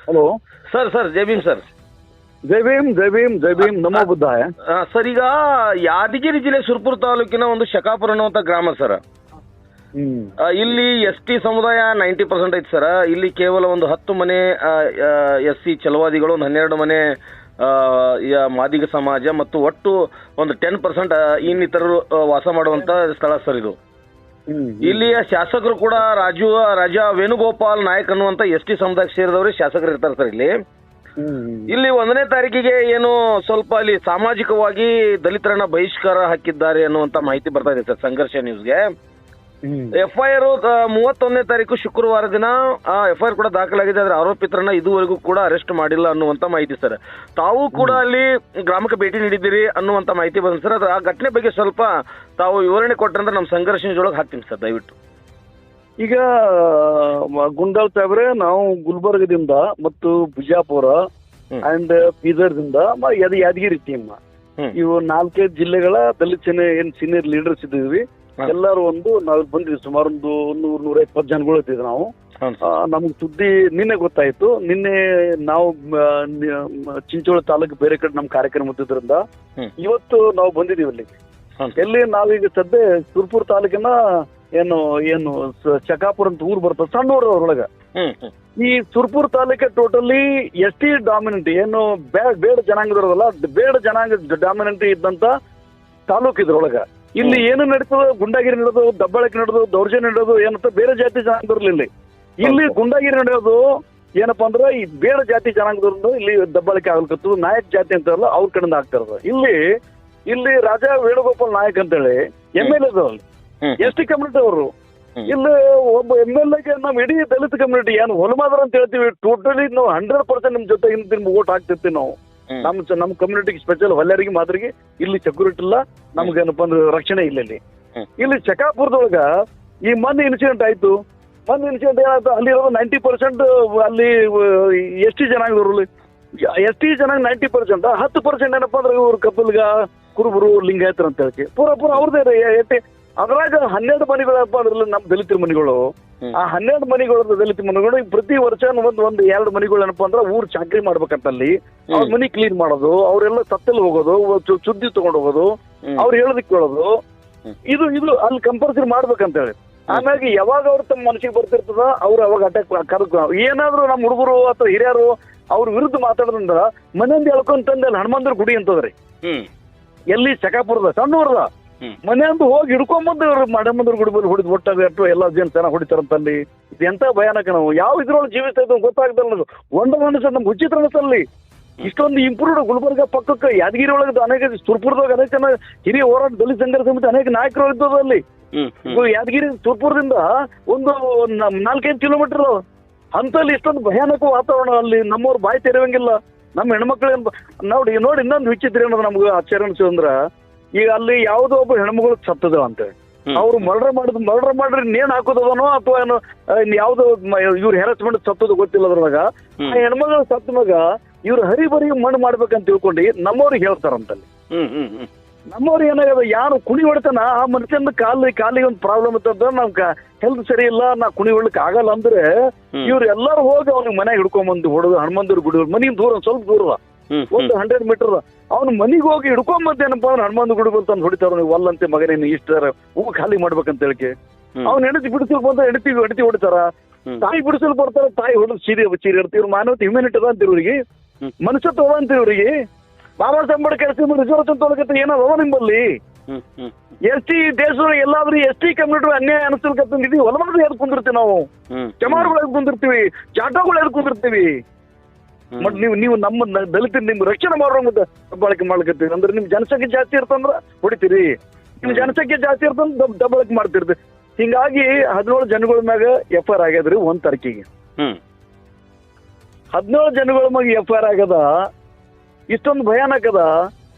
Hello sir ಜೈ Bhim sir. ಜೈ ಭೀಮ್ ಜೈ ಭೀಮ್ ಜೈ ಭೀಮ್ ನಮೋ ಬುದ್ಧಾಯ. ಸರ್, ಈಗ ಯಾದಗಿರಿ ಜಿಲ್ಲೆ ಸುರಪುರ ತಾಲೂಕಿನ ಒಂದು ಶಕಾಪುರ ಅನ್ನುವಂಥ ಗ್ರಾಮ ಸರ್. ಇಲ್ಲಿ ST ಸಮುದಾಯ 90% ಐತಿ ಸರ್. ಇಲ್ಲಿ ಕೇವಲ ಒಂದು 10 ಮನೆ SC ಛಲವಾದಿಗಳು, ಒಂದು 12 ಮನೆ ಮಾದಿಗ ಸಮಾಜ ಮತ್ತು ಒಟ್ಟು ಒಂದು 10% ಇನ್ನಿತರರು ವಾಸ ಮಾಡುವಂತ ಸ್ಥಳ ಸರ್ ಇದು. ಇಲ್ಲಿಯ ಶಾಸಕರು ಕೂಡ ರಾಜಾ ವೇಣುಗೋಪಾಲ್ ನಾಯಕ್ ಅನ್ನುವಂತ ST ಸಮುದಾಯಕ್ಕೆ ಸೇರಿದವರು ಶಾಸಕರು ಇರ್ತಾರೆ ಸರ್. ಇಲ್ಲಿ 1ನೇ ತಾರೀಕಿಗೆ ಏನು ಸ್ವಲ್ಪ ಅಲ್ಲಿ ಸಾಮಾಜಿಕವಾಗಿ ದಲಿತರನ್ನ ಬಹಿಷ್ಕಾರ ಹಾಕಿದ್ದಾರೆ ಅನ್ನುವಂತ ಮಾಹಿತಿ ಬರ್ತಾ ಇದೆ ಸರ್ ಸಂಘರ್ಷ ನ್ಯೂಸ್ಗೆ. FIR 31ನೇ ತಾರೀಕು ಶುಕ್ರವಾರ ದಿನ FIR ಕೂಡ ದಾಖಲಾಗಿದೆ. ಆದ್ರೆ ಆರೋಪಿತರನ್ನ ಇದುವರೆಗೂ ಕೂಡ ಅರೆಸ್ಟ್ ಮಾಡಿಲ್ಲ ಅನ್ನುವಂತ ಮಾಹಿತಿ ಸರ್. ತಾವು ಕೂಡ ಅಲ್ಲಿ ಗ್ರಾಮಕ್ಕೆ ಭೇಟಿ ನೀಡಿದ್ದೀರಿ ಅನ್ನುವಂತ ಮಾಹಿತಿ ಬಂದ ಸರ್. ಅದು ಆ ಘಟನೆ ಬಗ್ಗೆ ಸ್ವಲ್ಪ ತಾವು ವಿವರಣೆ ಕೊಟ್ಟರೆ ನಮ್ಮ ಸಂಘರ್ಷ ನ್ಯೂಸ್ ಹಾಕ್ತೀನಿ ಸರ್ ದಯವಿಟ್ಟು. ಈಗ ಗುಂಡಾಲ್ ಸಾಹೇಬ್ರೆ, ನಾವು ಗುಲ್ಬರ್ಗದಿಂದ ಮತ್ತು ಬಿಜಾಪುರ ಅಂಡ್ ಬೀದರ್ದಿಂದ ಯಾದಗಿರಿ ಟೀಮ್, ಇವು 4 ಜಿಲ್ಲೆಗಳ ದಲಿತ ಏನ್ ಸೀನಿಯರ್ ಲೀಡರ್ಸ್ ಇದ್ದೀವಿ. ಎಲ್ಲರೂ ನಾವು ಬಂದಿದ್ವಿ. ಸುಮಾರು ಒಂದು 100-120 ಜನಗಳು ಇದ್ದೀವಿ ನಾವು. ನಮ್ಗೆ ಸುದ್ದಿ ನಿನ್ನೆ ಗೊತ್ತಾಯ್ತು. ನಿನ್ನೆ ನಾವು ಚಿಂಚೋಳಿ ತಾಲೂಕು ಬೇರೆ ಕಡೆ ನಮ್ ಕಾರ್ಯಕ್ರಮ ಇದ್ದಿದ್ರಿಂದ ಇವತ್ತು ನಾವು ಬಂದಿದೀವಿ ಅಲ್ಲಿಗೆ. ಎಲ್ಲಿ ನಾವೀಗ ಸದ್ಯ ಸುರಪುರ ತಾಲೂಕಿನ ಏನು ಶಕಾಪುರ ಅಂತ ಊರು ಬರ್ತದೆ, ಸಣ್ಣ ಊರು ಅವ್ರೊಳಗ. ಈ ಸುರಪುರ ತಾಲೂಕೆ ಟೋಟಲಿ ST ಡಾಮಿನೆಂಟ್ ಏನು ಬೇಡ ಜನಾಂಗದವ್ರದಲ್ಲ, ಬೇಡ ಜನಾಂಗ ಡಾಮಿನೆಂಟ್ ಇದ್ದಂತ ತಾಲೂಕು ಇದ್ರೊಳಗ. ಇಲ್ಲಿ ಏನು ನಡೀತದ, ಗುಂಡಾಗಿರಿ ನಡೆದು, ದಬ್ಬಾಳಿಕೆ ನಡೆದು, ದೌರ್ಜನ್ಯ ನಡೆದು, ಏನಂತ ಬೇರೆ ಜಾತಿ ಜನಾಂಗದವ್ರಲ್ಲಿ ಇಲ್ಲಿ ಗುಂಡಾಗಿರಿ ನಡೆಯೋದು ಏನಪ್ಪಾ ಅಂದ್ರೆ ಈ ಬೇಡ ಜಾತಿ ಜನಾಂಗದವ್ರಿಂದ ಇಲ್ಲಿ ದಬ್ಬಾಳಿಕೆ ಆಗ್ಲಿಕ್ಕತ್ತು. ನಾಯಕ್ ಜಾತಿ ಅಂತಾರಲ್ಲ ಅವ್ರ ಕಡೆಯಿಂದ ಆಗ್ತಾ ಇರೋದು. ಇಲ್ಲಿ ರಾಜಾ ವೇಣುಗೋಪಾಲ್ ನಾಯಕ್ ಅಂತೇಳಿ MLA ST ಕಮ್ಯುನಿಟಿ ಅವರು. ಇಲ್ಲಿ ಒಬ್ಬ MLAಗೆ ನಾವು ಇಡೀ ದಲಿತ ಕಮ್ಯುನಿಟಿ ಏನು ಹೊಲಮಾದ್ರ ಅಂತ ಹೇಳ್ತೀವಿ. ಟೋಟಲಿ ನಾವು 100% ನಿಮ್ ಜೊತೆ ಹಿಂದಿನ ವೋಟ್ ಹಾಕ್ತಿರ್ತೀವಿ ನಾವು. ನಮ್ಮ ಕಮ್ಯುನಿಟಿಗೆ ಸ್ಪೆಷಲ್ ಹೊಲ್ಯಾರಿಗೆ ಮಾದ್ರಿಗೆ ಇಲ್ಲಿ ಸೆಕ್ಯೂರಿಟಿ ಇಲ್ಲ, ನಮ್ಗೇನಪ್ಪ ಅಂದ್ರೆ ರಕ್ಷಣೆ ಇಲ್ಲ. ಇಲ್ಲಿ ಶಕಾಪುರದೊಳಗ ಈ ಮೊನ್ನೆ ಇನ್ಸಿಡೆಂಟ್ ಆಯ್ತು. ಏನಾಯ್ತು, ಅಲ್ಲಿರೋದು 90% ಅಲ್ಲಿ ST ಜನಾಂಗದವ್ರು. ST ಜನಾಂಗ 90%, 10% ಏನಪ್ಪಾ ಅಂದ್ರೆ ಇವ್ರು ಕಬ್ಬಲ್ಗ, ಕುರುಬರು, ಲಿಂಗಾಯತರು ಅಂತ ಹೇಳಿ ಪೂರ ಅವ್ರದ್ದೇ. ಅದ್ರಾಗ 12 ಮನೆಗಳಪ್ಪ ಅದ್ರಲ್ಲಿ ನಮ್ ದಲಿತರ ಮನೆಗಳು. ಆ 12 ಮನೆಗಳು ದಲಿತ ಮನೆಗಳು ಪ್ರತಿ ವರ್ಷ ಒಂದು 2 ಮನೆಗಳು ಏನಪ್ಪಾ ಅಂದ್ರೆ ಊರ್ ಚಾಕ್ರಿ ಮಾಡ್ಬೇಕಂತ ಅಲ್ಲಿ ಅವ್ರ ಮನಿ ಕ್ಲೀನ್ ಮಾಡೋದು, ಅವ್ರೆಲ್ಲ ಸತ್ತಲ್ಲಿ ಹೋಗೋದು, ಸುದ್ದಿ ತಗೊಂಡ್ ಹೋಗೋದು, ಅವ್ರು ಹೇಳೋದಕ್ಕೆ ಕೇಳೋದು, ಇದು ಅಲ್ಲಿ ಕಂಪಲ್ಸರಿ ಮಾಡ್ಬೇಕಂತ ಹೇಳಿ. ಆಮ್ಯಾಗ ಯಾವಾಗ ಅವ್ರು ತಮ್ಮ ಮನಸ್ಸಿಗೆ ಬರ್ತಿರ್ತದ ಅವ್ರು ಅವಾಗ ಅಟ್ಯಾಕ್ ಏನಾದ್ರು ನಮ್ಮ ಹುಡುಗರು ಅಥವಾ ಹಿರಿಯರು ಅವ್ರ ವಿರುದ್ಧ ಮಾತಾಡೋದ್ರಿಂದ ಮನೆಯಿಂದ ಹೇಳ್ಕೊಂತಂದ ಅಲ್ಲಿ ಹನುಮಂದ್ರ ಗುಡಿ ಅಂತದ್ರಿ. ಎಲ್ಲಿ ಶಕಾಪುರದ ಸಣ್ಣ ಊರದ ಮನೆಯಂದು ಹೋಗಿ ಹಿಡ್ಕೊಂಬಂದು ಹನುಮಂದ್ರ ಗುಡಿ ಬಲ್ಲಿ ಹೊಡಿದ್ ಒಟ್ಟಾಗ ಎಲ್ಲ ಜನ ಚೆನ್ನಾಗಿ ಹೊಡಿತಾರಂತಲ್ಲಿ. ಇದು ಎಂತ ಭಯಾನಕ. ನಾವು ಯಾವ ಇದ್ರೊಳಗೆ ಜೀವಿಸ್ತಾ ಇದ್ದ ಗೊತ್ತಾಗ್ದಲ್ಲ. ನನಗೆ ಒಂದ ಅನ್ಸದ್ ನಮ್ಗೆ ಉಚಿತ ಅನ್ಸಲ್ಲಿ. ಇಷ್ಟೊಂದು ಇಂಪ್ರೂವ್ಡ್ ಗುಲ್ಬರ್ಗ ಪಕ್ಕಕ್ಕೆ ಯಾದಗಿರಿ ಒಳಗೆ ಅನೇಕ, ಸುರ್ಪುರದಾಗ ಅನೇಕ ಜನ ಹಿರಿಯ ಹೋರಾಟ ದಲಿತ ಸಂಘರ್ಷ ಸಮಿತಿ ಅನೇಕ ನಾಯಕರು ಇದ್ದದ ಅಲ್ಲಿ. ಯಾದಗಿರಿ ಸುರ್ಪುರದಿಂದ ಒಂದು 4-5 ಕಿಲೋಮೀಟರ್ ಅಂತಲ್ಲಿ ಇಷ್ಟೊಂದು ಭಯಾನಕ ವಾತಾವರಣ. ಅಲ್ಲಿ ನಮ್ಮವ್ರು ಬಾಯಿ ತೆರೆಯಂಗಿಲ್ಲ. ನಮ್ಮ ಹೆಣ್ಮಕ್ಳು ನೋಡಿ ಇನ್ನೊಂದು ವಿಚಿತ್ರ ಏನದ ನಮ್ಗೆ ಆಶ್ಚರ್ಯ ಅನ್ಸೋದಂದ್ರ, ಈಗ ಅಲ್ಲಿ ಯಾವುದೋ ಒಬ್ಬ ಹೆಣ್ಮಗಳು ಸತ್ತದ ಅಂತೇಳಿ ಅವ್ರು ಮರ್ಡರ್ ಮಾಡ್ರಿ ನೇಣ್ ಹಾಕೋದನೋ ಅಥವಾ ಏನು ಯಾವ್ದೋ ಇವ್ರ ಹೆರಸ್ಮೆಂಟ್ ಸತ್ತದ ಗೊತ್ತಿಲ್ಲ. ಅದ್ರೊಳಗ ಆ ಹೆಣ್ಮಗಳು ಸತ್ತ ಮ್ಯಾಗ ಇವ್ರು ಹರಿಬರಿ ಮಣ್ಣು ಮಾಡ್ಬೇಕಂತ ತಿಳ್ಕೊಂಡು ನಮ್ಮವ್ರಿಗೆ ಹೇಳ್ತಾರಂತಲ್ಲಿ. ನಮ್ಮವ್ರು ಏನಾಗದ, ಯಾರು ಕುಣಿ ಹೊಡಿತಾನ ಆ ಮನುಷ್ಯನ ಕಾಲಿಗೆ ಒಂದು ಪ್ರಾಬ್ಲಮ್ ಇರ್ತದ, ನಮ್ ಹೆಲ್ತ್ ಸರಿ ಇಲ್ಲ, ನಾ ಕುಣಿ ಹೊಡ್ಲಿಕ್ಕೆ ಆಗಲ್ಲ ಅಂದ್ರೆ ಇವ್ರು ಎಲ್ಲಾರು ಹೋಗಿ ಅವ್ನಿಗೆ ಮನೆಗೆ ಹಿಡ್ಕೊಂಬಂದು ಹೊಡೆದು ಹನುಮಂದ್ರ ಗುಡಿ ಮನಿಗೆ ದೂರ ಸ್ವಲ್ಪ ದೂರ ಒಂದು 100 ಮೀಟರ್ ಅವ್ನ ಮನಿಗೆ ಹೋಗಿ ಹಿಡ್ಕೊಂಬಂತೇನಪ್ಪ ಅವ್ನು ಹನುಮಂದ್ರ ಗುಡಿ ಬಂತ ಹೊಡಿತಾರ. ಒಲ್ಲಂತೆ ಮಗನೇನು ಇಷ್ಟಾರ ಹೂ ಖಾಲಿ ಮಾಡ್ಬೇಕಂತ ಹೇಳಿಕೆ ಅವ್ನ ಹೆಂಡತಿ ಬಿಡಿಸಲ್ ಬಂದ ಹೆಂಡತಿ ಹೊಡಿತಾರ. ತಾಯಿ ಬಿಡಿಸಲ್ ಬರ್ತಾರ, ತಾಯಿ ಹೊಡೆದು ಚೀರಿ ಇರ್ತೀವಿ. ಇವ್ರು ಮಾನವತೆ ಹ್ಯೂಮ್ಯಾನಿಟಿ ಅದ ಅಂತೀವಿ ಇವ್ರಿಗೆ, ಮನುಷ್ಯತ್ವ ಅದ ಅಂತೀವಿ ಇವ್ರಿಗೆ. ಬಾಬಾ ಸಾಹೇಬ್ ಅಂಬೇಡ್ಕರ್ ರಿಸರ್ವೇಶನ್ ತೊಗೊಳಕತ್ತ ಏನಾದ ನಿಂಬಲ್ಲಿ ST ದೇಶದ ಎಲ್ಲಾದ್ರೂ ST ಕಮ್ಯುನಿಟಿ ಅನ್ಯಾಯ ಅನಿಸ್ತಿರ್ಕತ್ತೀವಿ. ಹೊಲಮಾದ್ರು ಎದ್ ಕುಂದಿರ್ತೀವಿ ನಾವು, ಚಮಾರುಗಳು ಎದ್ ಕುಂದಿರ್ತೀವಿ, ಜಾಟೋಗಳು ಎದ್ ಕುಂದಿರ್ತೀವಿ. ಬಟ್ ನೀವು ನಮ್ಮ ದಲಿತ ನಿಮ್ ರಕ್ಷಣೆ ಮಾಡೋಂಗ ದಬ್ಬಾಳಿಕೆ ಮಾಡ್ಕತ್ತೀವಿ ಅಂದ್ರೆ ನಿಮ್ ಜನಸಂಖ್ಯೆ ಜಾಸ್ತಿ ಇರ್ತಂದ್ರ ಹೊಡಿತೀರಿ, ನಿಮ್ ಜನಸಂಖ್ಯೆ ಜಾಸ್ತಿ ಇರ್ತಂದ್ರ ದಬ್ಬಾಳಿಕೆ ಮಾಡ್ತಿರ್ತೀವಿ. ಹಿಂಗಾಗಿ 17 ಜನಗಳ ಮ್ಯಾಗ FIR ಆಗ್ಯದ್ರಿ 1 ತಾರೀಕಿಗೆ. 17 ಜನಗಳ ಮ್ಯಾಗ FIR ಆಗ್ಯದ. ಇಷ್ಟೊಂದು ಭಯಾನಕ ಅದ.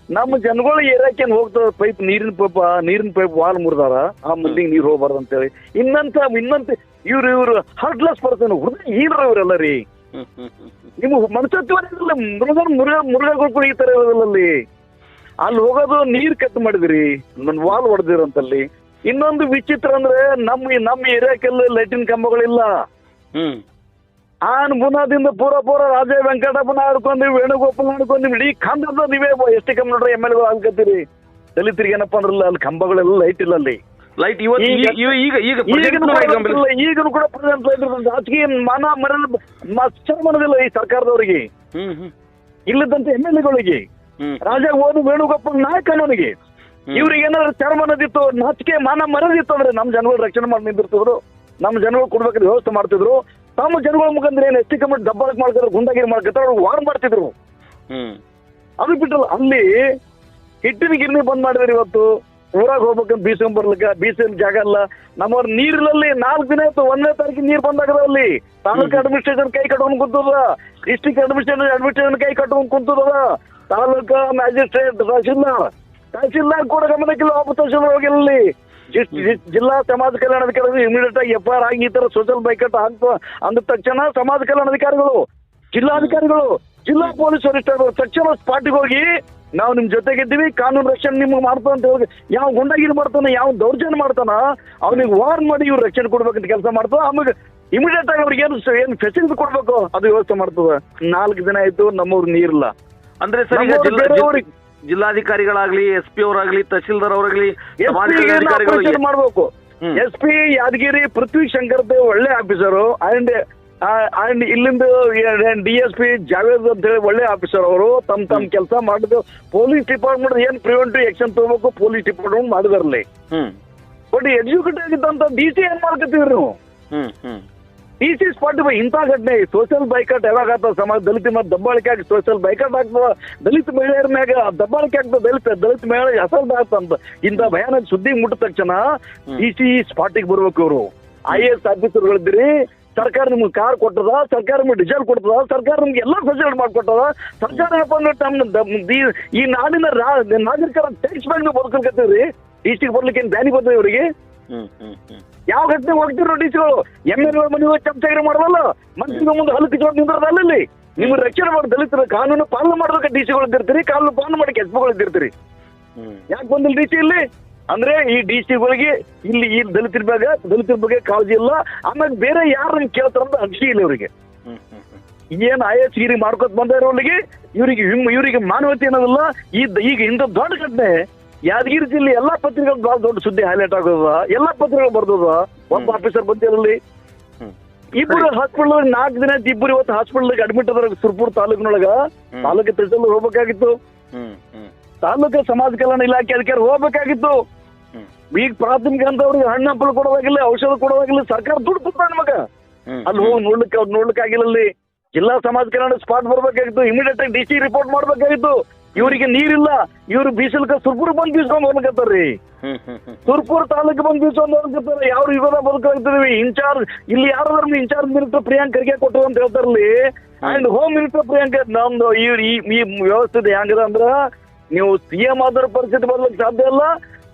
ನಮ್ಮ ಜನಗಳು ಏರಿಯಾಕೇನ್ ಹೋಗ್ತಾರ, ನೀರಿನ ಪೈಪ್ ವಾಲ್ ಮುರಿದಾರ, ಆ ಮಂದಿಗೆ ನೀರ್ ಹೋಗ್ಬಾರ್ದು ಅಂತೇಳಿ. ಇನ್ನಂತ ಇವ್ರು ಹಾರ್ಟ್ಲೆಸ್ ಪರ್ಸನ್ ಹುಡುಗ ಈನ್ರ ಇವ್ರೆಲ್ಲ ರೀ. ನಿಮ್ಮ ಮನುಷ್ಯತ್ವ ಮುರುಘಗಳು ಕೂಡ ಈ ತರ ಇರೋದಿಲ್ಲಲ್ಲಿ. ಅಲ್ಲಿ ಹೋಗೋದು ನೀರ್ ಕಟ್ ಮಾಡಿದ್ರಿ, ವಾಲ್ ಹೊಡೆದಿರಂತಲ್ಲಿ. ಇನ್ನೊಂದು ವಿಚಿತ್ರ ಅಂದ್ರೆ ನಮ್ಮ ಏರಿಯಾಕ್ಕೆಲ್ಲ ಲೈಟಿನ ಕಂಬಗಳಿಲ್ಲ. ಬುನಾದಿಂದ ಪೂರ ರಾಜ ವೆಂಕಟಪ್ಪನ ಆಡ್ಕೊಂಡ್ವಿ, ವೇಣುಗೋಪಾಲ್ ಆಡ್ಕೊಂಡ್ವಿ, ಇಡೀ ಕಂದದ ನೀವೇ S T company M L ಅನ್ಕತ್ತೀರಿ. ದಲಿತರಿಗೆ ಏನಪ್ಪಾ ಅಂದ್ರಲ್ಲ ಅಲ್ಲಿ ಕಂಬಗಳೆಲ್ಲ ಲೈಟ್ ಇಲ್ಲ ಅಲ್ಲಿ. ಲೈಟ್ ಈಗಲೂ ಕೂಡ ಪ್ರೆಸೆಂಟ್ ಲೈಟ್ ರಾಜಕೀಯ ಮಾನ ಮನದಿಲ್ಲ ಈ ಸರ್ಕಾರದವರಿಗೆ, ಇಲ್ಲದಂತ ಎಮ್ ಎಲ್ ಎಗಳಿಗೆ, ರಾಜ ಓದು ವೇಣುಗೋಪಾಲ್ ನಾಯಕನವನಿಗೆ. ಇವ್ರಿಗೆ ಏನಾದ್ರು ಚರ್ಮನದಿತ್ತು, ನಾಚಿಕೆ ಮಾನ ಮರದಿತ್ತು ಅಂದ್ರೆ ನಮ್ಮ ಜನಗಳು ರಕ್ಷಣೆ ಮಾಡಿ ನಿಂತಿರ್ತಿದ್ರು, ನಮ್ಮ ಜನಗಳು ಕೊಡ್ಬೇಕಾದ್ರೆ ವ್ಯವಸ್ಥೆ ಮಾಡ್ತಿದ್ರು. ತಮ್ಮ ಜನಗಳ ಮುಖಾಂತರ ಏನು ಎಸ್ ಟಿ ಕಮಿಟಿ ದಬ್ಬಾಳಕ್ ಮಾಡ್ತಾರೆ, ಗುಂಡಾಗಿರಿ ಮಾಡ್ತಾರೆ, ಅವ್ರಿಗೆ ವಾರ್ ಮಾಡ್ತಿದ್ರು. ಅದು ಬಿಟ್ಟಲ್ಲ ಅಲ್ಲಿ ಹಿಟ್ಟಿನ ಗಿರ್ನಿ ಬಂದ್ ಮಾಡಿದ್ರಿ. ಇವತ್ತು ಊರಾಗ ಹೋಗ್ಬೇಕಂತ ಬೀಸ್ಕೊಂಡ್ ಬರ್ಲಿಕ್ಕ ಬೀಸಲ್ ಜಾಗ ಅಲ್ಲ. ನಮ್ಮವ್ರ ನೀರಿನಲ್ಲಿ 4 ದಿನ ಆಯ್ತು, 1ನೇ ತಾರೀಕಿಗೆ ನೀರ್ ಬಂದಾಗದ ಅಲ್ಲಿ. ತಾಲೂಕು ಅಡ್ಮಿನಿಸ್ಟ್ರೇಷನ್ ಕೈ ಕಟ್ಕೊಂಡ್ ಕುಂತದ, ಡಿಸ್ಟ್ರಿಕ್ಟ್ ಅಡ್ಮಿನಿಸ್ಟ್ರೇಷನ್ ಕೈ ಕಟ್ಕೊಂಡ್ ಕುಂತದ. ತಾಲೂಕು ಮ್ಯಾಜಿಸ್ಟ್ರೇಟ್ ತಹಶೀಲ್ದಾರ್ ಕೂಡ ಗಮನಕ್ಕಿಲ್ಲ, ಒಬ್ಬ ತಹಶೀಲ್ದಾರ್ ಹೋಗಿಲ್ಲ. ಜಿಲ್ಲಾ ಸಮಾಜ ಕಲ್ಯಾಣಾಧಿಕಾರಿಗಳು ಇಮಿಡಿಯೇಟ್ ಆಗಿ FIR ಆಗಿ ಈ ತರ ಸೋಷಿಯಲ್ ಬೈಕಟ್ ಅಂದ ತಕ್ಷಣ ಸಮಾಜ ಕಲ್ಯಾಣಾಧಿಕಾರಿಗಳು, ಜಿಲ್ಲಾಧಿಕಾರಿಗಳು, ಜಿಲ್ಲಾ ಪೊಲೀಸ್ ವರಿಷ್ಠರು ತಕ್ಷಣ ಸ್ಪಾಟಿಗೆ ಹೋಗಿ ನಾವು ನಿಮ್ ಜೊತೆಗಿದ್ದೀವಿ, ಕಾನೂನು ರಕ್ಷಣೆ ನಿಮ್ಗೆ ಮಾಡ್ತಾನ ಅಂತ ಹೇಳಿ ಯಾವ ಗುಂಡಾಗಿರಿ ಮಾಡ್ತಾನ, ಯಾವ ದೌರ್ಜನ್ಯ ಮಾಡ್ತಾನ ಅವ್ನಿಗೆ ವಾರ್ನ್ ಮಾಡಿ ಇವ್ರು ರಕ್ಷಣೆ ಕೊಡ್ಬೇಕಂತ ಕೆಲಸ ಮಾಡ್ತಾವ. ಆಮೇಲೆ ಇಮಿಡಿಯೇಟ್ ಆಗಿ ಅವ್ರಿಗೆ ಏನು ಫೆಸಿಲಿಟಿ ಕೊಡ್ಬೇಕು ಅದು ವ್ಯವಸ್ಥೆ ಮಾಡ್ತದ. 4 ದಿನ ಆಯ್ತು ನಮ್ಮವ್ರು ನೀರಿಲ್ಲ ಅಂದ್ರೆ ಜಿಲ್ಲಾಧಿಕಾರಿಗಳಾಗ್ಲಿ, SP ಅವರಾಗ್ಲಿ, ತಹಶೀಲ್ದಾರ್ ಅವರಾಗ್ಲಿ ಮಾಡ್ಬೇಕು. SP ಯಾದಗಿರಿ ಪೃಥ್ವಿ ಶಂಕರ್ ದೇವ್ ಒಳ್ಳೆ ಆಫೀಸರು, ಅಂಡ್ ಇಲ್ಲಿಂದ DSP ಜಾವೇದ್ ಅಂತ ಹೇಳಿ ಒಳ್ಳೆ ಆಫೀಸರ್ ಅವರು ತಮ್ಮ ಕೆಲಸ ಮಾಡಿದ್ರು. ಪೊಲೀಸ್ ಡಿಪಾರ್ಟ್ಮೆಂಟ್ ಏನ್ ಪ್ರಿವೆಂಟಿವ್ ಆಕ್ಷನ್ ತಗೋಬೇಕು ಪೊಲೀಸ್ ಡಿಪಾರ್ಟ್ಮೆಂಟ್ ಮಾಡಿದಾರಲ್ಲಿ. ಬಟ್ ಎಕ್ಸಿಕ್ಯೂಟಿವ್ ಆಗಿದ್ದಂತ DC ಏನ್ ಮಾಡ್ಕೊತೀವಿ ನೀವು? DC ಸ್ಪಾಟ್ ಇಂಥ ಘಟನೆ ಸೋಷಿಯಲ್ ಬೈಕಟ್ ಯಾವಾಗ ಆಗ್ತದ, ಸಮಾಜ ದಲಿತ ಮೇಲೆ ದಬ್ಬಾಳಿಕೆ ಆಗಿ ಸೋಷಿಯಲ್ ಬೈಕಟ್ ಆಗ್ತದ, ದಲಿತ ಮಹಿಳೆಯರ ಮ್ಯಾಗ ದಬ್ಬಾಳಿಕೆ ಆಗ್ತದ, ದಲಿತ ಮಹಿಳೆ ಅಸಲ್ ಆಗ್ತಂತ ಇಂಥ ಭಯಾನಕ ಸುದ್ದಿ ಮುಟ್ಟಿದ ತಕ್ಷಣ DC ಸ್ಪಾಟಿಗೆ ಬರ್ಬೇಕು. ಇವರು IAS ಆಫೀಸರ್ಗಳಿದ್ದೀರಿ, ಸರ್ಕಾರ ನಿಮ್ಗೆ ಕಾರ್ ಕೊಟ್ಟದ, ಸರ್ಕಾರ ನಿಮ್ಗೆ ಡೀಸೆಲ್ ಕೊಡ್ತದ, ಸರ್ಕಾರ ನಿಮ್ಗೆ ಎಲ್ಲ ಫೆಸಿಲಿಟಿ ಮಾಡ್ಕೊಟ್ಟದ. ಸರ್ಕಾರ ಏನಪ್ಪ ಅಂದ್ರೆ ಈ ನಾಡಿನ ನಾಗರಿಕರ ಟ್ಯಾಕ್ಸ್ ಬ್ಯಾಂಕ್ ಬದುಕಲ್ಕತ್ತೀವ್ರಿ. DC ಬರ್ಲಿಕ್ಕೆ ಏನ್ ಬ್ಯಾನಿ ಬರ್ತದೆ ಇವರಿಗೆ? ಯಾವ ಘಟನೆ ಹೋಗ್ತಿರೋ DCಗಳು MLA ಮನೆ ಚಮಚಾಗಿರಿ ಮಾಡವಲ್ಲ, ಮಂತ್ರಿಗಳ ಮುಂದೆ ಹಲಕ್ಕೆ ಜೋಡ್ ನಿಂದ್ರದ ಅಲ್ಲಿ. ನಿಮ್ಗೆ ರಕ್ಷಣೆ ಮಾಡಿ ದಲಿತರ ಕಾನೂನು ಪಾಲನೆ ಮಾಡೋದಕ್ಕೆ DCಗಳು ಇದ್ದಿರ್ತೀರಿ, ಕಾನೂನು ಪಾಲನೆ ಮಾಡಕ್ಕೆ SPಗಳು ಇದ್ದಿರ್ತೀರಿ. ಯಾಕೆ ಬಂದಿಲ್ಲ DC ಇಲ್ಲಿ ಅಂದ್ರೆ ಈ DCಗಳಿಗೆ ಇಲ್ಲಿ ಈ ದಲಿತರ ಬಗ್ಗೆ ಕಾಳಜಿ ಇಲ್ಲ. ಆಮೇಲೆ ಬೇರೆ ಯಾರನ್ನ ಕೇಳ್ತಾರಂತ ಅರ್ಜಿ ಇಲ್ಲ ಇವರಿಗೆ. ಏನ್ IAS ಗಿರಿ ಮಾಡ್ಕೊತ ಬಂದವರಿಗೆ ಇವರಿಗೆ ಮಾನವತೆ ಅನ್ನೋದಿಲ್ಲ. ಈಗ ಇಂಥ ದೊಡ್ಡ ಘಟನೆ ಯಾದಗಿರಿ ಜಿಲ್ಲೆ ಎಲ್ಲಾ ಪತ್ರಿಕೆಗಳು ಬಹಳ ದೊಡ್ಡ ಸುದ್ದಿ ಹೈಲೈಟ್ ಆಗೋದ, ಎಲ್ಲಾ ಪತ್ರಿಕೆಗಳು ಬರ್ದದ. ಒಬ್ಬ ಆಫೀಸರ್ ಬಂದಿರಲ್ಲಿ, ಇಬ್ಬರು ಹಾಸ್ಪಿಟಲ್ 4 ದಿನ ಇಬ್ಬರು ಇವತ್ತು ಹಾಸ್ಪಿಟಲ್ ಅಡ್ಮಿಟ್ ಅದ್ರ ಸುರ್ಪುರ್ ತಾಲೂಕಿನೊಳಗ. ತಾಲೂಕು ತಹಸೀಲ್ದಾರ್ ಹೋಗ್ಬೇಕಾಗಿತ್ತು, ತಾಲೂಕು ಸಮಾಜ ಕಲ್ಯಾಣ ಇಲಾಖೆ ಅಧಿಕಾರಿ ಹೋಗ್ಬೇಕಾಗಿತ್ತು. ಈಗ ಪ್ರಾಥಮಿಕ ಹಂತವ್ರಿಗೆ ಹಣ್ಣು ಹಂಪಲು ಕೊಡೋದಾಗಿಲ್ಲ, ಔಷಧ ಕೊಡೋದಾಗಿಲ್ಲ, ಸರ್ಕಾರ ದುಡ್ಡು ಕೊಡ್ತಾನೆ ನಮಗ. ಅಲ್ಲಿ ಹೋಗಿ ನೋಡ್ಲಿಕ್ಕೆ ಆಗಿಲ್ಲ. ಅಲ್ಲಿ ಜಿಲ್ಲಾ ಸಮಾಜ ಕಲ್ಯಾಣ ಸ್ಪಾಟ್ ಬರ್ಬೇಕಾಗಿತ್ತು, ಇಮಿಡಿಯೇಟ್ ಆಗಿ DC ರಿಪೋರ್ಟ್ ಮಾಡ್ಬೇಕಾಗಿತ್ತು. ಇವರಿಗೆ ನೀರಿಲ್ಲ, ಇವ್ರು ಬೀಸಲ್ಕ ಸುರ್ಪುರ್ ಬಂದ್ ಬೀಸ್ಕೊಂಡ್ ಹೋಗ್ಲಕತ್ತಾರ್ರಿ. ಸುರ್ಪುರ್ ತಾಲೂಕು ಬಂದ್ ಬೀಸ್ಕೊಂಡ್ ಹೋಗ್ಲಕತ್ತಾರ. ಯಾವ ಯುಗದ ಬದುಕಾಗ್ತಿದೀವಿ. ಇನ್ಚಾರ್ಜ್ ಇಲ್ಲಿ ಯಾರಾದ್ರೂ ಇನ್ಚಾರ್ಜ್ ಮಿನಿಸ್ಟರ್ ಪ್ರಿಯಾಂಕ್ ಖರ್ಗೆ ಕೊಟ್ಟರು ಅಂತ ಹೇಳ್ತಾರಲ್ಲಿ. ಅಂಡ್ ಹೋಮ್ ಮಿನಿಸ್ಟರ್ ಪ್ರಿಯಾಂಕ್ ನಮ್ದು ಈ ವ್ಯವಸ್ಥೆ ಹೆಂಗದ ಅಂದ್ರ ನೀವು CM ಆದ್ರ ಪರಿಸ್ಥಿತಿ ಬರ್ಲಿಕ್ಕೆ ಸಾಧ್ಯ ಇಲ್ಲ,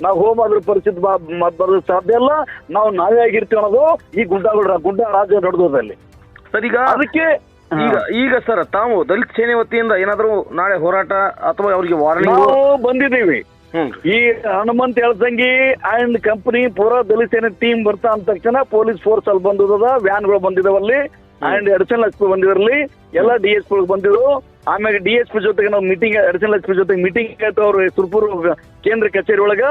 ನಾವು ಹೋಮ್ ಆದ್ರ ಪರಿಸ್ಥಿತಿ ಬರ್ಲಿಕ್ಕೆ ಸಾಧ್ಯ ಇಲ್ಲ. ನಾವು ನಾವೇ ಆಗಿರ್ತೀವಿ ಅನ್ನೋದು ಈ ಗುಡ್ಡ ರಾಜ್ಯ ನಡೆದೋದಲ್ಲಿ ಸರ್. ಈಗ ಅದಕ್ಕೆ ಈಗ ಸರ್ ತಾವು ದಲಿತ ಸೇನೆ ವತಿಯಿಂದ ಏನಾದ್ರು ನಾಳೆ ಹೋರಾಟ ಅಥವಾ ಅವರಿಗೆ ವಾರ್ನಿಂಗ್ ನಾವು ಬಂದಿದ್ದೀವಿ. ಈ ಹನುಮಂತ್ ಎಳ್ಸಂಗಿ ಅಂಡ್ ಕಂಪನಿ ಪೂರಾ ದಲಿತ ಸೇನೆ ಟೀಮ್ ಬರ್ತಾ ಅಂದ ತಕ್ಷಣ ಪೊಲೀಸ್ ಫೋರ್ಸ್ ಅಲ್ಲಿ ಬಂದದ, ವ್ಯಾನ್ಗಳು ಬಂದಿದಾವಲ್ಲಿ, ಅಂಡ್ ಅಡಿಷನಲ್ SP ಬಂದಿದ್ರಲ್ಲಿ, ಎಲ್ಲ DSP ಬಂದಿದ್ರು. ಆಮೇಲೆ DSP ಜೊತೆಗೆ ನಾವು ಮೀಟಿಂಗ್, ಅಡಿಷನಲ್ SP ಜೊತೆಗೆ ಮೀಟಿಂಗ್ ಆಯ್ತು ಅವ್ರು ಸುರ್ಪುರ್ ಕೇಂದ್ರ ಕಚೇರಿ ಒಳಗ.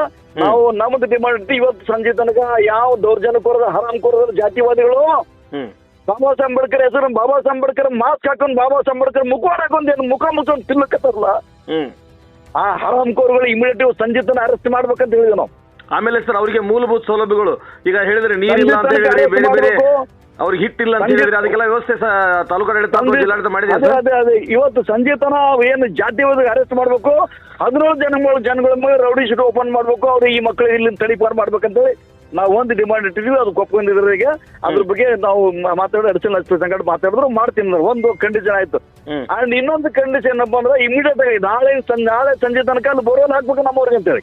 ನಾವು ನಮ್ಮದು ಡಿಮಾಂಡ್ ಇವತ್ತು ಸಂಜೆ ತನಕ ಯಾವ ದೌರ್ಜನ್ಯಕೋರದ ಹರಾಮ್ಕೋರದ ಜಾತಿವಾದಿಗಳು ಬಾಬಾ ಸಾಹೇಬ್ ಅಂಬೇಡ್ಕರ್ ಹೆಸರು ಬಾಬಾ ಸಾಹೇಬ್ ಅಂಬೇಡ್ಕರ್ ಮಾಸ್ಕ್ ಹಾಕೊಂಡ್ ಬಾಬಾ ಸಾಹೇಬ್ ಅಂಬೇಡ್ಕರ್ ಮುಖ ಮುಚ್ಕೊಂಡು ತಿನ್ನಕತ್ತಾರಲ್ಲ, ಆ ಹರಾಮ್ಕೋರ್ಗಳು ಇಮಿಡಿಯೇಟಿವ್ ಸಂಜೆ ತನಕ ಅರೆಸ್ಟ್ ಮಾಡ್ಬೇಕಂತ ಹೇಳಿದ್ವಿ ನಾವು. ಆಮೇಲೆ ಸರ್ ಅವರಿಗೆ ಮೂಲಭೂತ ಸೌಲಭ್ಯಗಳು ಈಗ ಹೇಳಿದ್ರೆ ನೀರಿಲ್ಲ ಅಂತ ಹೇಳಿದ್ರೆ, ಬೇರೆ ಬೇರೆ ಅವ್ರಿಗೆ ಹಿಟ್ಟಿಲ್ಲ ಅಂತ ಹೇಳಿದ್ರೆ ಅದಕ್ಕೆಲ್ಲ ವ್ಯವಸ್ಥೆ ತಾಲೂಕು ಜಿಲ್ಲಾಡಳಿತ ಮಾಡಿದೆ. ಅದೇ ಇವತ್ತು ಸಂಜೆ ತನ ಏನು ಜಾತಿವಾದಿಗೆ ಅರೆಸ್ಟ್ ಮಾಡ್ಬೇಕು, 17 ಜನಗಳ ಮೇಲೆ ರೌಡಿ ಶೀಟ್ ಓಪನ್ ಮಾಡ್ಬೇಕು, ಅವ್ರು ಈ ಮಕ್ಕಳಿಗೆ ಇಲ್ಲಿ ತಡಿಪಾರು ಮಾಡ್ಬೇಕಂತೇಳಿ ನಾವು ಒಂದು ಡಿಮಾಂಡ್ ಇಟ್ಟಿದ್ವಿ. ಅದು ಒಪ್ಕೊಂಡಿದ್ರೆ ಈಗ ಅದ್ರ ಬಗ್ಗೆ ನಾವು ಮಾತಾಡೋ ಅಡಿಷನಲ್ SP ಸಂಘಟ ಮಾತಾಡಿದ್ರು ಮಾಡ್ತೀನಿ. ಒಂದು ಕಂಡೀಷನ್ ಆಯ್ತು. ಅಂಡ್ ಇನ್ನೊಂದು ಕಂಡೀಷನ್ ಏನಪ್ಪಾ ಅಂದ್ರೆ ಇಮಿಡಿಯೇಟ್ ಆಗಿ ನಾಳೆ ಸಂಜೆ ತನಕ ಅಲ್ಲಿ ಬೋರ್ವೆಲ್ ಹಾಕ್ಬೇಕು ನಮ್ಮವ್ರಿಗೆ ಅಂತೇಳಿ.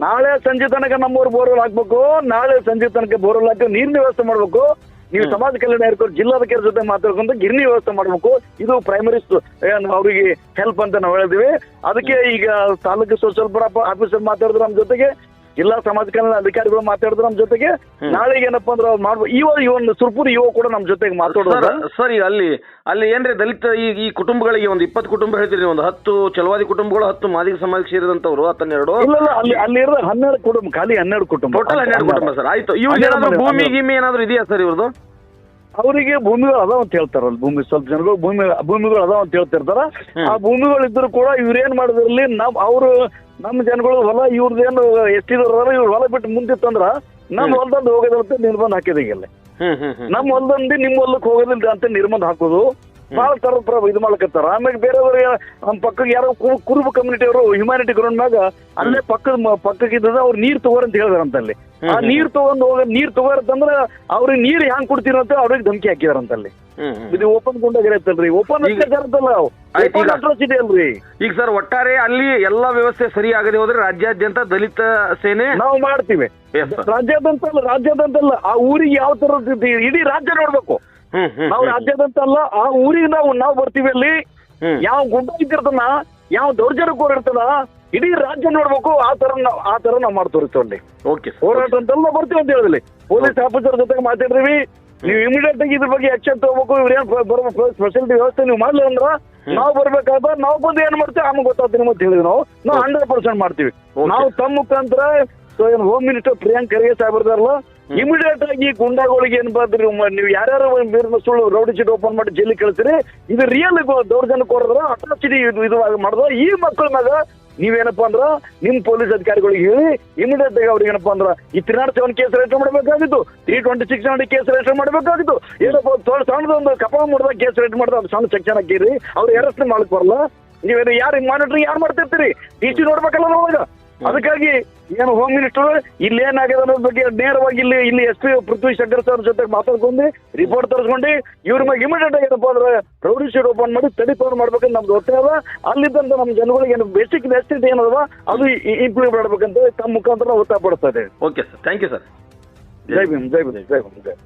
ನಾಳೆ ಸಂಜೆ ತನಕ ನಮ್ಮವ್ರು ಬೋರ್ವೆಲ್ ಹಾಕ್ಬೇಕು, ನಾಳೆ ಸಂಜೆ ತನಕ ಬೋರ್ವೆಲ್ ಹಾಕಿ ನೀರಿನ ವ್ಯವಸ್ಥೆ ಮಾಡ್ಬೇಕು. ನೀವು ಸಮಾಜ ಕಲ್ಯಾಣ ಇರ್ಕೊಂಡು ಜಿಲ್ಲಾಧಿಕಾರಿ ಜೊತೆ ಮಾತಾಡ್ಕೊಂಡು ಗಿರಣಿ ವ್ಯವಸ್ಥೆ ಮಾಡ್ಬೇಕು. ಇದು ಪ್ರೈಮರಿ ಅವರಿಗೆ ಹೆಲ್ಪ್ ಅಂತ ನಾವು ಹೇಳಿದ್ವಿ. ಅದಕ್ಕೆ ಈಗ ತಾಲೂಕು ಸೋಷಿಯಲ್ ಆಫೀಸರ್ ಮಾತಾಡಿದ್ರು ನಮ್ಮ ಜೊತೆಗೆ, ಜಿಲ್ಲಾ ಸಮಾಜ ಕಲ್ಯಾಣ ಅಧಿಕಾರಿಗಳು ಮಾತಾಡಿದ್ರು ನಮ್ಮ ಜೊತೆಗೆ. ನಾಳೆಗೆ ಏನಪ್ಪಾ ಅಂದ್ರೆ ಅವ್ರು ಮಾಡ್ಬೋದು. ಈ ಒಂದು ಸುರ್ಪುರ್ ಯುವ ಕೂಡ ನಮ್ಮ ಜೊತೆಗೆ ಮಾತಾಡೋದು. ಸರ್ ಈಗ ಅಲ್ಲಿ ಏನ್ರಿ ದಲಿತ ಈ ಕುಟುಂಬಗಳಿಗೆ ಒಂದು 20 ಕುಟುಂಬ ಹೇಳ್ತೀರಿ, ಒಂದು 10 ಚಲವಾದಿ ಕುಟುಂಬಗಳು, 10 ಮಾದಿಗ ಸಮಾಜಕ್ಕೆ ಸೇರಿದಂತವ್ರು, 12. ಇಲ್ಲ ಅಲ್ಲಿ ಇರೋ 12 ಕುಟುಂಬ, ಖಾಲಿ 12 ಕುಟುಂಬ, ಟೋಟಲ್ 12 ಕುಟುಂಬ ಸರ್. ಆಯ್ತು, ಇವ್ರಿಗೆ ಏನಾದ್ರು ಭೂಮಿ ಗೀಮಿ ಏನಾದ್ರು ಇದೆಯಾ ಸರ್ ಇವ್ರದ್ದು? ಅವರಿಗೆ ಭೂಮಿಗಳು ಅದಾವ ಅಂತ ಹೇಳ್ತಾರಲ್ಲ, ಸ್ವಲ್ಪ ಜನಗಳು ಭೂಮಿಗಳು ಅದಾವ ಅಂತ ಹೇಳ್ತಿರ್ತಾರ. ಆ ಭೂಮಿಗಳು ಇದ್ರು ಕೂಡ ಇವ್ರೇನ್ ಮಾಡಿದ್ರಲ್ಲಿ ನಮ್ಮ ಜನಗಳು ಹೊಲ ಇವ್ರದ್ದೇನು ಎಷ್ಟಿದಾರ ಇವ್ರ ಹೊಲ ಬಿಟ್ಟು ಮುಂದಿತ್ತಂದ್ರ ನಮ್ಮ ಹೊಲದಲ್ಲಿ ಹೋಗೋದಂತ ನಿರ್ಬಂಧ ಹಾಕಿದಾಗಿಲ್ಲ. ನಮ್ಮ ಹೊಲದಲ್ಲಿ ನಿಮ್ಮ ಹೊಲಕ್ಕೆ ಹೋಗೋದಿಲ್ಲ ಅಂತ ನಿರ್ಬಂಧ ಹಾಕೋದು ಬಹಳ ತರ ಇದು ಮಾಡ್ಕತ್ತಾರ. ಆಮೇಲೆ ಬೇರೆಯವ್ರಿಗೆ ನಮ್ಮ ಪಕ್ಕಕ್ಕೆ ಯಾರೋ ಕುರುಬ ಕಮ್ಯುನಿಟಿ ಅವರು ಹ್ಯುಮ್ಯಾನಿಟಿ ಗ್ರೌಂಡ್ ಮ್ಯಾಗ ಅಲ್ಲೇ ಪಕ್ಕಕ್ಕಿದ್ದ ಅವ್ರು ನೀರ್ ತಗೋರ್ ಅಂತ ಹೇಳಿದಾರಂತ. ಅಲ್ಲಿ ಆ ನೀರ್ ತಗೋರಂತಂದ್ರ ಅವ್ರಿಗೆ ನೀರ್ ಹ್ಯಾಂಗ್ ಕೊಡ್ತೀರಂತ ಅವ್ರಿಗೆ ಧಮಕಿ ಹಾಕಿದಾರಂತಲ್ಲಿ. ಇದು ಓಪನ್ ಗುಂಡಾಗಿರತ್ತಲ್ರಿ, ಓಪನ್ ಅತ್ಯಾಚಾರದಲ್ಲ, ಅಟ್ರಾಸಿಟಿ ಅಲ್ರಿ. ಈಗ ಸರ್ ಒಟ್ಟಾರೆ ಅಲ್ಲಿ ಎಲ್ಲಾ ವ್ಯವಸ್ಥೆ ಸರಿ ಆಗದೆ ಹೋದ್ರೆ ರಾಜ್ಯಾದ್ಯಂತ ದಲಿತ ಸೇನೆ ನಾವು ಮಾಡ್ತೀವಿ. ರಾಜ್ಯಾದ್ಯಂತಲ್ಲ, ಆ ಊರಿಗೆ ಯಾವ ತರ ಇಡೀ ರಾಜ್ಯ ನೋಡ್ಬೇಕು ನಾವು. ರಾಜ್ಯಾದ್ಯಂತ ಅಲ್ಲ, ಆ ಊರಿಗೆ ನಾವು ಬರ್ತೀವಿ. ಅಲ್ಲಿ ಯಾವ ಗುಂಡ ಇದ್ದಿರ್ತನ, ಯಾವ ದೌರ್ಜನ್ಯಕೋರ್ ಇರ್ತದ, ಇಡೀ ರಾಜ್ಯ ನೋಡ್ಬೇಕು. ಆ ತರ ನಾವು ಮಾಡ್ತೋರಿಸ್ತೇವೆ. ಹೋರಾಟ ಅಂತೆಲ್ಲ ಬರ್ತೀವಿ ಅಂತ ಹೇಳಿದ್ವಿ. ಪೊಲೀಸ್ ಆಫೀಸರ್ ಜೊತೆಗೆ ಮಾತಾಡಿದ್ವಿ. ನೀವು ಇಮಿಡಿಯೇಟ್ ಆಗಿ ಇದ್ರ ಬಗ್ಗೆ ಆಕ್ಷನ್ ತಗೋಬೇಕು. ಇವ್ರೇನ್ ಸ್ಪೆಷಾಲಿಟಿ ವ್ಯವಸ್ಥೆ ನೀವು ಮಾಡ್ಲಿ ಅಂದ್ರ ನಾವು ಬರ್ಬೇಕಾದ ನಾವು ಬಂದು ಏನ್ ಮಾಡ್ತೀವಿ ಆಮೇಲೆ ಗೊತ್ತಾಗ್ತೀನಿ ಅಂತ ಹೇಳಿದ್ವಿ. ನಾವು 100% ಮಾಡ್ತೀವಿ. ನಾವು ತಮ್ಮ ಮುಖಾಂತರ ಹೋಮ್ ಮಿನಿಸ್ಟರ್ ಪ್ರಿಯಾಂಕ್ ಖರ್ಗೆ ಸಾಹೇಬ್ರದಾರಲ್ಲ, ಇಮಿಡಿಯೇಟ್ ಆಗಿ ಗುಂಡಾಗಳಿಗೆ ಏನ್ ಬಂದ್ರಿ, ನೀವು ಯಾರ್ಯಾರು ಸುಳ್ಳು ರೌಡಿ ಶೀಟ್ ಓಪನ್ ಮಾಡಿ ಜೈಲಿಗೆ ಕಳಿಸ್ರಿ. ಇದು ರಿಯಲ್ ದೌರ್ಜನ್ಯ ಕೊಡದ್ರ ಅಟ್ರಾಸಿಟಿ ಇದು ಮಾಡಿದ್ರ ಈ ಮಕ್ಕಳ ಮ್ಯಾಗ ನೀವೇನಪ್ಪಾ ಅಂದ್ರ ನಿಮ್ ಪೊಲೀಸ್ ಅಧಿಕಾರಿಗಳಿಗೆ ಹೇಳಿ ಇಮಿಡಿಯೇಟ್ ಆಗಿ ಅವ್ರಿಗೆ ಏನಪ್ಪಾ ಅಂದ್ರ ಈ 307 ಕೇಸ್ ರಿಜಿಸ್ಟರ್ ಮಾಡಬೇಕಾಗಿತ್ತು, 326 ಕೇಸ್ ರಿಜಿಸ್ಟರ್ ಮಾಡಬೇಕಾಗಿತ್ತು. ಏನಪ್ಪ ಸಣ್ಣದೊಂದು ಕಪಾಳ ಮಾಡಿದಾಗ ಕೇಸ್ ರಿಜಿಸ್ಟರ್ ಮಾಡಿದ ಅದು ಸಣ್ಣ ಸೆಕ್ಷನ್ ಹಾಕಿರಿ, ಅವ್ರು ಅರೆಸ್ಟ್ ಮಾಡಕ್ ಬರಲ್ಲ. ನೀವೇನು ಯಾರು ಮಾನಿಟರಿಂಗ್ ಯಾರು ಮಾಡ್ತಿರ್ತೀರಿ? DC ನೋಡ್ಬೇಕಲ್ಲ ನಾವಾಗ. ಅದಕ್ಕಾಗಿ ಏನು ಹೋಮ್ ಮಿನಿಸ್ಟರ್ ಇಲ್ಲಿ ಏನಾಗಿದೆ ಅನ್ನೋದ್ರ ಬಗ್ಗೆ ನೇರವಾಗಿ ಇಲ್ಲಿ SP ಪೃಥ್ವಿ ಶಂಕರ್ ಸರ್ ಜೊತೆ ಮಾತಾಡ್ಕೊಂಡು ರಿಪೋರ್ಟ್ ತರಿಸ್ಕೊಂಡು ಇವ್ರ ಮ್ಯಾಗ ಇಮಿಡಿಯೇಟ್ ಆಗಿ ಏನಪ್ಪಾ ಅಂದ್ರೆ ರೌಡಿ ಶೀಟ್ ಓಪನ್ ಮಾಡಿ ತಡಿ ತಗೊಂಡು ಮಾಡ್ಬೇಕಂತ ನಮ್ದು ಒತ್ತಾಯ ಅದ. ಅಲ್ಲಿದ್ದಂತ ನಮ್ಮ ಜನಗಳಿಗೆ ಏನು ಬೇಸಿಕ್ ನೆಸಿಟಿ ಏನದವ ಅದು ಇಂಪ್ಲಿಮೆಂಟ್ ಮಾಡ್ಬೇಕಂತ ತಮ್ಮ ಮುಖಾಂತರ ನಾವು ಒತ್ತಾಯ ಪಡ್ತಾ ಇದ್ದೇವೆ. Okay sir, thank you sir. ಜೈ ಭೀಮ್, ಜೈ ಭೀಮ್, ಜೈ ಭೀಮ್, ಜೈ.